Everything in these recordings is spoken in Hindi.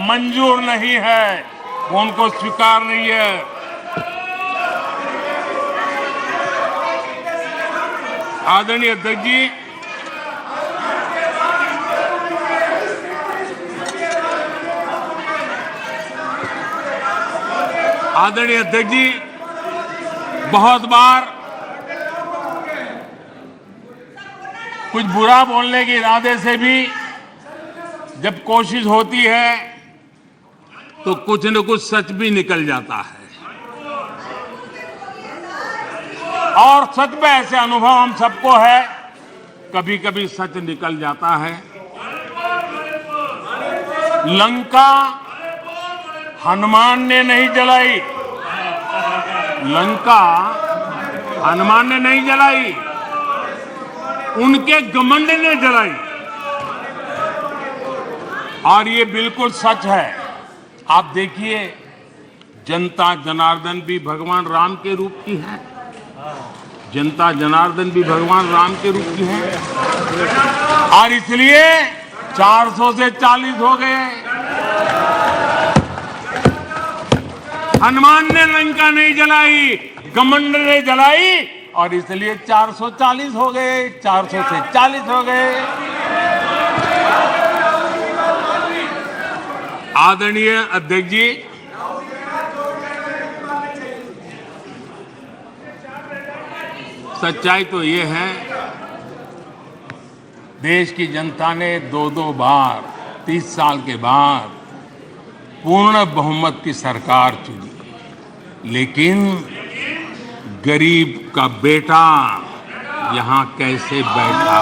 मंजूर नहीं है, वो उनको स्वीकार नहीं है। आदरणीय अध्यक्ष जी, आदरणीय अध्यक्ष जी, बहुत बार कुछ बुरा बोलने के इरादे से भी जब कोशिश होती है तो कुछ न कुछ सच भी निकल जाता है, और सच में ऐसे अनुभव हम सबको है, कभी कभी सच निकल जाता है। लंका हनुमान ने नहीं जलाई, लंका हनुमान ने नहीं जलाई, उनके घमंड ने जलाई, और ये बिल्कुल सच है। आप देखिए, जनता जनार्दन भी भगवान राम के रूप की है, जनता जनार्दन भी भगवान राम के रूप की है, और इसलिए 400 से 40 हो गए। हनुमान ने लंका नहीं जलाई, घमंड ने जलाई, और इसलिए 440 हो गए, 400 से 40 हो गए। आदरणीय अध्यक्ष जी, सच्चाई तो ये है, देश की जनता ने 2-2 बार 30 साल के बाद पूर्ण बहुमत की सरकार चुनी, लेकिन गरीब का बेटा यहां कैसे बैठा?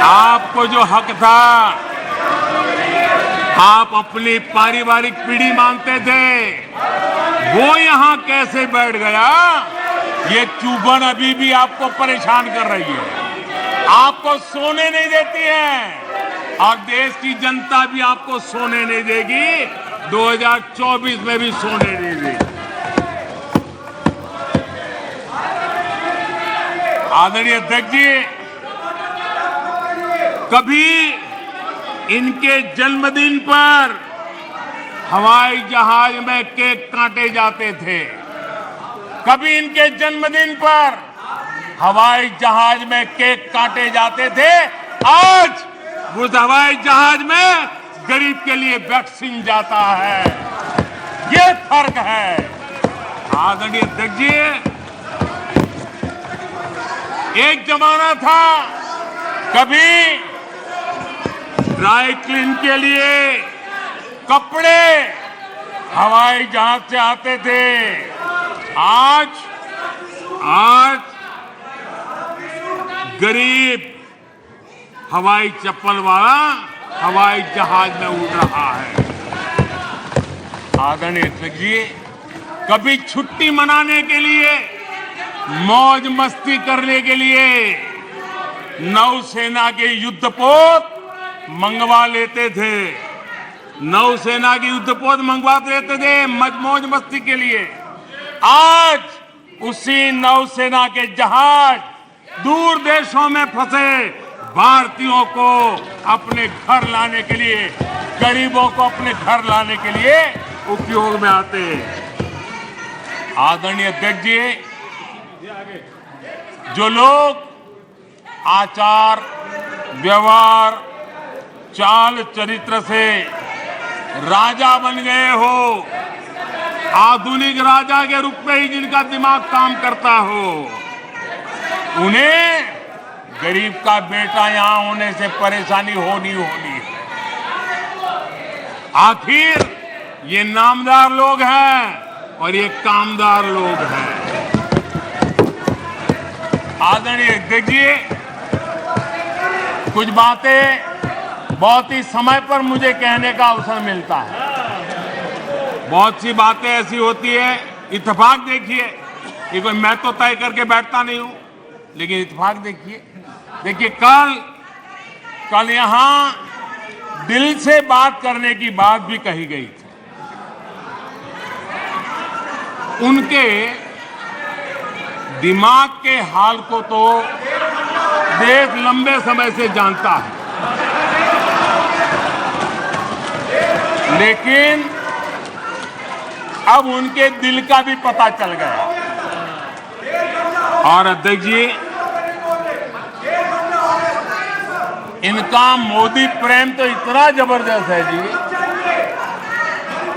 आपको जो हक था, आप अपनी पारिवारिक पीढ़ी मानते थे, वो यहां कैसे बैठ गया? ये चुभन अभी भी आपको परेशान कर रही है, आपको सोने नहीं देती है, और देश की जनता भी आपको सोने नहीं देगी, 2024 में भी सोने नहीं देगी। आदरणीय अध्यक्ष जी, कभी इनके जन्मदिन पर हवाई जहाज में केक काटे जाते थे, कभी इनके जन्मदिन पर हवाई जहाज में केक काटे जाते थे, आज उस हवाई जहाज में गरीब के लिए वैक्सीन जाता है। ये फर्क है। आदरणीय अध्यक्ष जी, एक जमाना था, कभी ड्राई क्लीन के लिए कपड़े हवाई जहाज से आते थे, आज गरीब हवाई चप्पल वाला हवाई जहाज में उड़ रहा है। आदरणीय अध्यक्ष जी, कभी छुट्टी मनाने के लिए, मौज मस्ती करने के लिए नौसेना के युद्धपोत मंगवा लेते थे, नौसेना के युद्धपोत मंगवा लेते थे मौज मस्ती के लिए। आज उसी नौसेना के जहाज दूर देशों में फंसे भारतीयों को अपने घर लाने के लिए, गरीबों को अपने घर लाने के लिए उपयोग में आते हैं। आदरणीय अध्यक्ष जी, जो लोग आचार व्यवहार चाल चरित्र से राजा बन गए हो, आधुनिक राजा के रूप में ही जिनका दिमाग काम करता हो, उन्हें गरीब का बेटा यहां होने से परेशानी होनी है। आखिर ये नामदार लोग हैं और ये कामदार लोग हैं। आदरणीय अध्यक्ष जी, कुछ बातें बहुत ही समय पर मुझे कहने का अवसर मिलता है। बहुत सी बातें ऐसी होती है, इत्तेफाक देखिए, ये कोई मैं तो तय करके बैठता नहीं हूं, लेकिन इत्तेफाक देखिए कल यहां दिल से बात करने की बात भी कही गई थी। उनके दिमाग के हाल को तो देश लंबे समय से जानता है, लेकिन अब उनके दिल का भी पता चल गया। और अध्यक्ष जी, इनका मोदी प्रेम तो इतना जबरदस्त है जी,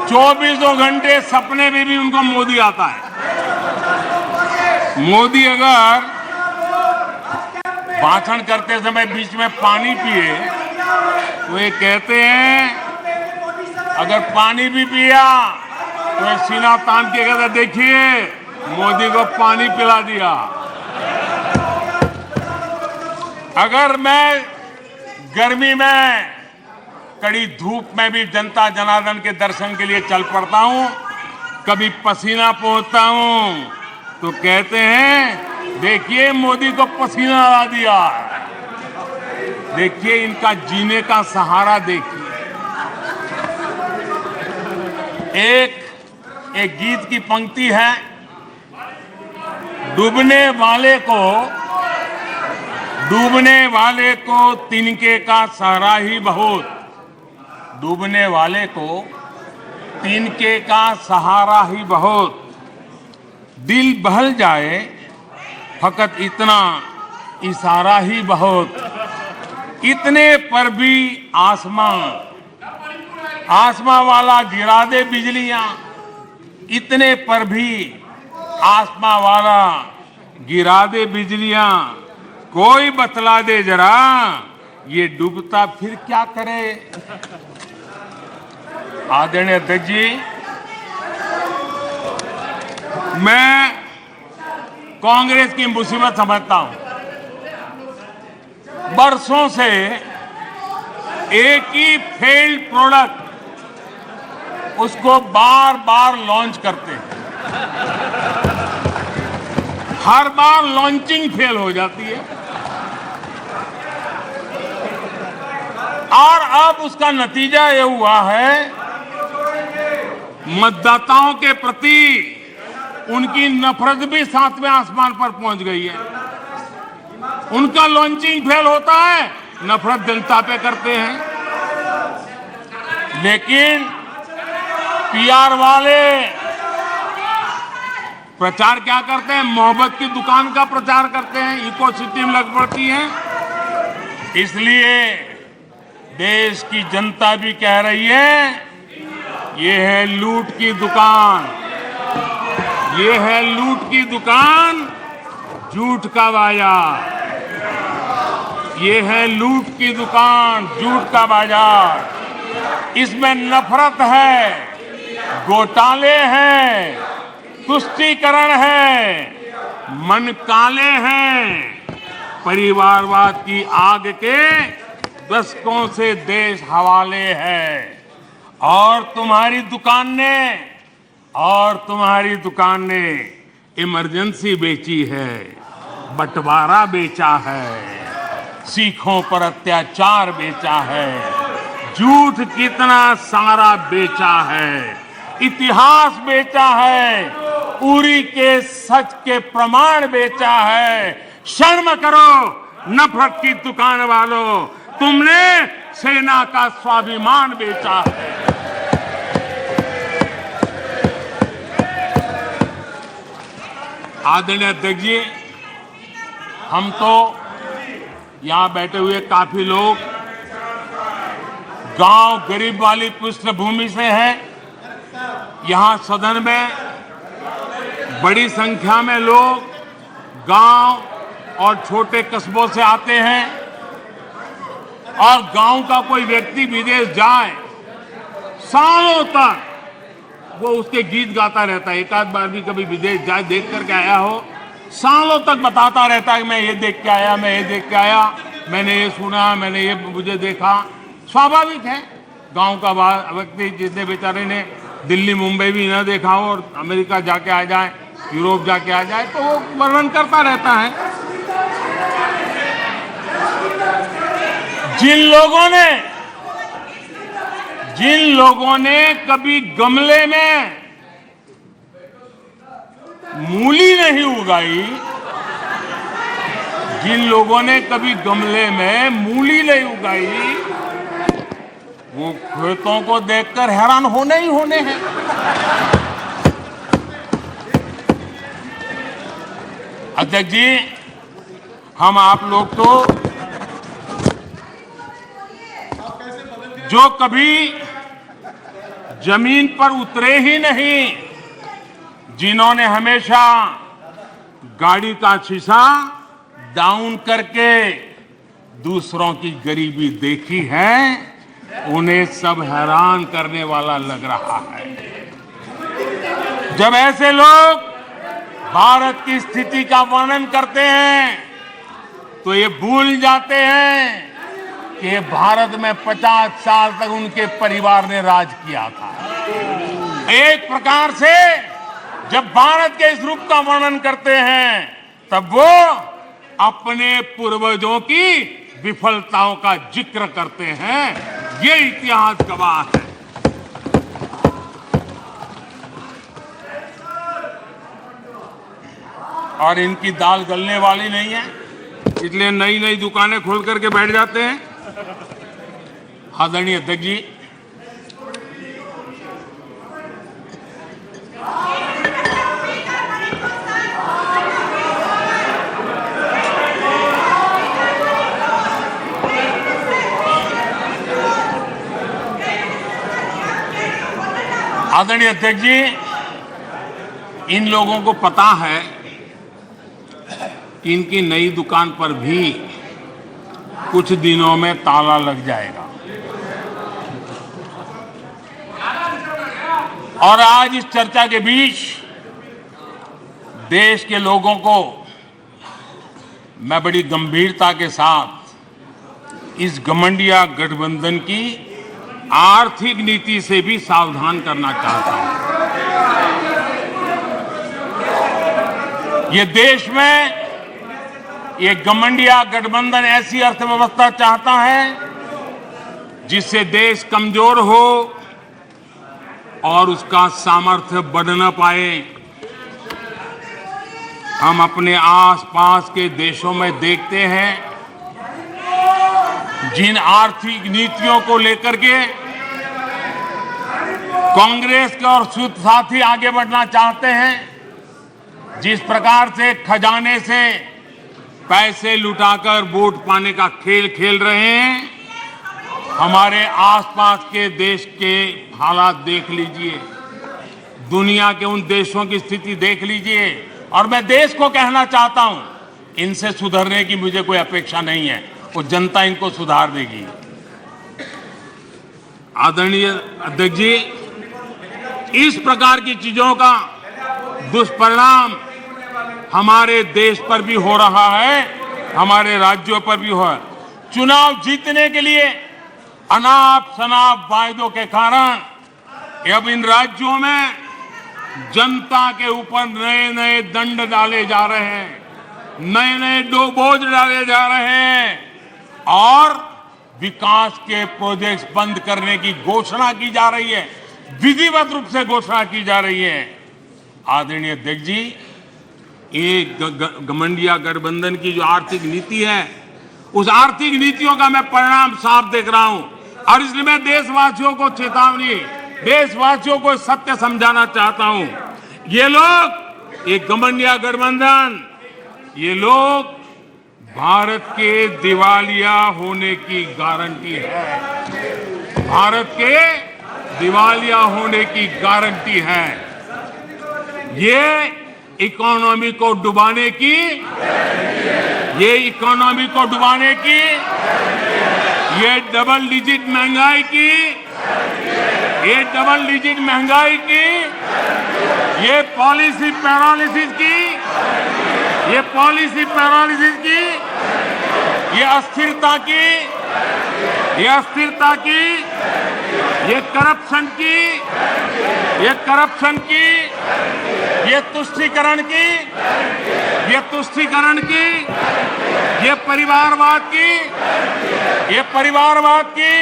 24 घंटे सपने में भी उनको मोदी आता है। मोदी अगर भाषण करते समय बीच में पानी पिए तो ये कहते हैं, अगर पानी भी पिया तो ये सीना तान के कहते, देखिए मोदी को पानी पिला दिया। अगर मैं गर्मी में कड़ी धूप में भी जनता जनार्दन के दर्शन के लिए चल पड़ता हूं, कभी पसीना पोंछता हूं तो कहते हैं, देखिए मोदी को पसीना ला दिया। देखिए इनका जीने का सहारा देखिए। एक गीत की पंक्ति है, डूबने वाले को तिनके का सहारा ही बहुत, डूबने वाले को तिनके का सहारा ही बहुत, दिल बहल जाए फकत इतना इशारा ही बहुत, इतने पर भी आसमां वाला गिरा दे बिजलियां, इतने पर भी आसमां वाला गिरा दे बिजलियां, कोई बतला दे जरा ये डूबता फिर क्या करे। आदरणीय अध्यक्ष जी, मैं कांग्रेस की मुसीबत समझता हूं। बरसों से एक ही फेल्ड प्रोडक्ट उसको बार बार लॉन्च करते हैं, हर बार लॉन्चिंग फेल हो जाती है और अब उसका नतीजा ये हुआ है, मतदाताओं के प्रति उनकी नफरत भी सातवें आसमान पर पहुंच गई है। उनका लॉन्चिंग फेल होता है, नफरत जनता पे करते हैं। लेकिन पीआर वाले प्रचार क्या करते हैं, मोहब्बत की दुकान का प्रचार करते हैं, इकोसिटी में लग पड़ती है। इसलिए देश की जनता भी कह रही है, ये है लूट की दुकान, ये है लूट की दुकान, झूठ का बाजार। ये है लूट की दुकान, झूठ का बाजार। इसमें नफरत है, घोटाले हैं, तुष्टीकरण है, मन काले हैं, परिवारवाद की आग के दशकों से देश हवाले है। और तुम्हारी दुकान ने इमरजेंसी बेची है, बंटवारा बेचा है, सिखों पर अत्याचार बेचा है, झूठ कितना सारा बेचा है, इतिहास बेचा है, उरी के सच के प्रमाण बेचा है। शर्म करो नफरत की दुकान वालों, तुमने सेना का स्वाभिमान बेचा है। आदरणीय अध्यक्ष जी, हम तो यहां बैठे हुए काफी लोग गांव गरीब वाली पृष्ठभूमि से हैं। यहां सदन में बड़ी संख्या में लोग गांव और छोटे कस्बों से आते हैं और गांव का कोई व्यक्ति विदेश जाए, सालों तक वो उसके गीत गाता रहता है। एक आध बार भी कभी विदेश जाए, देख करके आया हो, सालों तक बताता रहता है कि मैं ये देख के आया, मैं ये देख के आया, मैंने ये सुना, मैंने ये मुझे देखा। स्वाभाविक है, गांव का व्यक्ति जितने बेचारे ने दिल्ली मुंबई भी न देखा हो और अमेरिका जाके आ जाए, यूरोप जाके आ जाए, तो वो वर्णन करता रहता है। जिन लोगों ने कभी गमले में मूली नहीं उगाई, जिन लोगों ने कभी गमले में मूली नहीं उगाई, वो खेतों को देखकर हैरान होने ही होने हैं। अध्यक्ष जी, हम आप लोग तो जो कभी जमीन पर उतरे ही नहीं, जिन्होंने हमेशा गाड़ी का शीशा डाउन करके दूसरों की गरीबी देखी है, उन्हें सब हैरान करने वाला लग रहा है। जब ऐसे लोग भारत की स्थिति का वर्णन करते हैं तो ये भूल जाते हैं कि भारत में 50 साल तक उनके परिवार ने राज किया था। एक प्रकार से जब भारत के इस रूप का वर्णन करते हैं तब वो अपने पूर्वजों की विफलताओं का जिक्र करते हैं। ये इतिहास गवाह है। और इनकी दाल गलने वाली नहीं है, इसलिए नई नई दुकानें खोल करके बैठ जाते हैं। आदरणीय अध्यक्ष जी, आदरणीय अध्यक्ष जी, इन लोगों को पता है कि इनकी नई दुकान पर भी कुछ दिनों में ताला लग जाएगा। और आज इस चर्चा के बीच देश के लोगों को मैं बड़ी गंभीरता के साथ इस घमंडिया गठबंधन की आर्थिक नीति से भी सावधान करना चाहता हूं। ये देश में ये घमंडिया गठबंधन ऐसी अर्थव्यवस्था चाहता है जिससे देश कमजोर हो और उसका सामर्थ्य बढ़ न पाए। हम अपने आसपास के देशों में देखते हैं जिन आर्थिक नीतियों को लेकर के कांग्रेस के और साथी आगे बढ़ना चाहते हैं, जिस प्रकार से खजाने से पैसे लुटाकर वोट पाने का खेल खेल रहे हैं, हमारे आसपास के देश के हालात देख लीजिए, दुनिया के उन देशों की स्थिति देख लीजिए। और मैं देश को कहना चाहता हूं, इनसे सुधरने की मुझे कोई अपेक्षा नहीं है, वो जनता इनको सुधार देगी। आदरणीय अध्यक्ष जी, इस प्रकार की चीजों का दुष्परिणाम हमारे देश पर भी हो रहा है, हमारे राज्यों पर भी हो रहा है। चुनाव जीतने के लिए अनाप शनाप वायदों के कारण अब इन राज्यों में जनता के ऊपर नए नए दंड डाले जा रहे हैं, नए नए बोझ डाले जा रहे हैं और विकास के प्रोजेक्ट्स बंद करने की घोषणा की जा रही है, विधिवत रूप से घोषणा की जा रही है। आदरणीय अध्यक्ष जी, ये घमंडिया गठबंधन की जो आर्थिक नीति है, उस आर्थिक नीतियों का मैं परिणाम साफ देख रहा हूं और इसलिए मैं देशवासियों को चेतावनी, देशवासियों को सत्य समझाना चाहता हूं। ये लोग, ये घमंडिया गठबंधन, ये लोग भारत के दिवालिया होने की गारंटी है, भारत के दिवालिया होने की गारंटी है। ये इकोनॉमी को डुबाने की, ये इकोनॉमी को डुबाने की, ये डबल डिजिट महंगाई की, ये डबल डिजिट महंगाई की, ये पॉलिसी पैरालिसिस की, ये पॉलिसी पैरालिसिस की, ये अस्थिरता की, ये अस्थिरता की, ये करप्शन की, ये करप्शन की, ये तुष्टीकरण की, ये तुष्टीकरण की, ये परिवारवाद की, ये परिवारवाद की,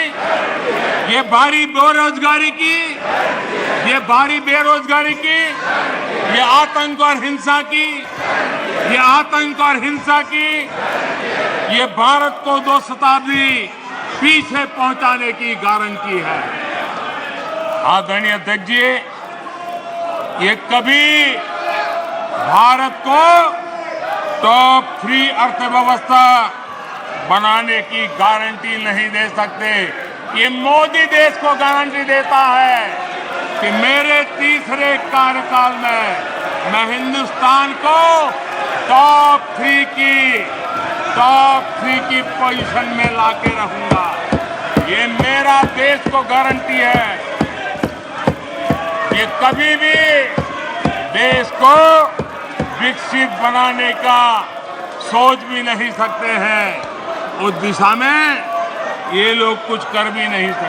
ये भारी बेरोजगारी की, ये भारी बेरोजगारी की, ये आतंक और हिंसा की, ये आतंक और हिंसा की, ये भारत को 2 शताब्दी पीछे पहुंचाने की गारंटी है। आदरणीय अध्यक्ष जी, ये कभी भारत को टॉप 3 अर्थव्यवस्था बनाने की गारंटी नहीं दे सकते। ये मोदी देश को गारंटी देता है कि मेरे तीसरे कार्यकाल में मैं हिंदुस्तान को टॉप 3 की पोजीशन में लाके रहूंगा। ये मेरा देश को गारंटी है। ये कभी भी देश को विकसित बनाने का सोच भी नहीं सकते हैं। उस दिशा में ये लोग कुछ कर भी नहीं सकते।